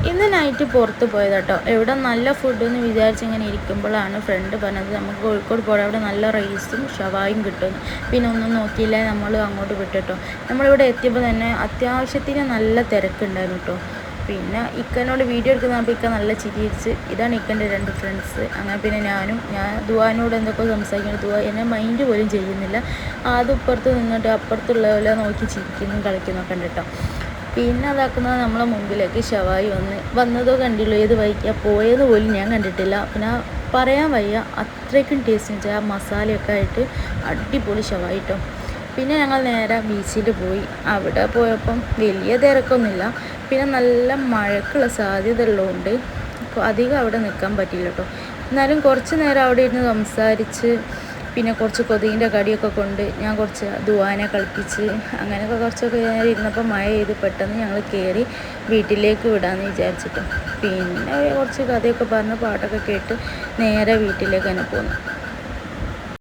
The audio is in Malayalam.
ഇന്ന് നൈറ്റ് പുറത്ത് പോയതാട്ടോ. എവിടെ നല്ല ഫുഡ് എന്ന് വിചാരിച്ച് ഇങ്ങനെ ഇരിക്കുമ്പോഴാണ് ഫ്രണ്ട് പറഞ്ഞത് നമുക്ക് കോഴിക്കോട് പോകാം, അവിടെ നല്ല റൈസും ഷവായും കിട്ടുമെന്ന്. പിന്നെ ഒന്നും നോക്കിയില്ല, നമ്മൾ അങ്ങോട്ട് വിട്ടിട്ടോ. നമ്മളിവിടെ എത്തിയപ്പോൾ തന്നെ അത്യാവശ്യത്തിന് നല്ല തിരക്കുണ്ടായിരുന്നു കേട്ടോ. പിന്നെ ഇക്കനോട് വീഡിയോ എടുക്കുന്നപ്പോൾ ഇക്ക നല്ല ചിരിച്ച്. ഇതാണ് ഇക്കൻ്റെ 2 ഫ്രണ്ട്സ്. അങ്ങനെ പിന്നെ ഞാൻ ദുവാനോട് എന്തൊക്കെ സംസാരിക്കുന്നു. ദുവ എന്നെ മൈൻഡ് പോലും ചെയ്യുന്നില്ല. അത് ഇപ്പുറത്ത് നിന്നിട്ട് അപ്പുറത്തുള്ളവരെ നോക്കി ചിരിക്കുന്നു കളിക്കുന്നൊക്കെ ഉണ്ട് കേട്ടോ. പിന്നെ അതാക്കുന്നത് നമ്മളെ മുമ്പിലേക്ക് ഷവായി വന്നതോ കണ്ടില്ലോ, ഏത് വഴിക്കാണ് പോയത് പോലും ഞാൻ കണ്ടിട്ടില്ല. പിന്നെ പറയാൻ വയ്യ, അത്രയ്ക്കും ടേസ്റ്റ് വെച്ചാൽ ആ മസാലയൊക്കെ ആയിട്ട് അടിപൊളി ഷവായി കേട്ടോ. പിന്നെ ഞങ്ങൾ നേരെ ബീച്ചിൽ പോയി. അവിടെ പോയപ്പം വലിയ തിരക്കൊന്നുമില്ല. പിന്നെ നല്ല മഴക്കുള്ള സാധ്യത ഉള്ളതുകൊണ്ട് അധികം അവിടെ നിൽക്കാൻ പറ്റില്ല കേട്ടോ. എന്നാലും കുറച്ച് നേരം അവിടെ ഇരുന്ന് സംസാരിച്ച് പിന്നെ കുറച്ച് കൊതുകിൻ്റെ കടിയൊക്കെ കൊണ്ട് ഞാൻ കുറച്ച് ദുവാനെ കളിപ്പിച്ച് അങ്ങനെയൊക്കെ കുറച്ചൊക്കെ നേരം ഇരുന്നപ്പോൾ മഴ ചെയ്ത് പെട്ടെന്ന് ഞങ്ങൾ കയറി വീട്ടിലേക്ക് വിടാമെന്ന് വിചാരിച്ചിട്ട് പിന്നെ കുറച്ച് കഥയൊക്കെ പറഞ്ഞ് പാട്ടൊക്കെ കേട്ട് നേരെ വീട്ടിലേക്ക് തന്നെ പോന്നു.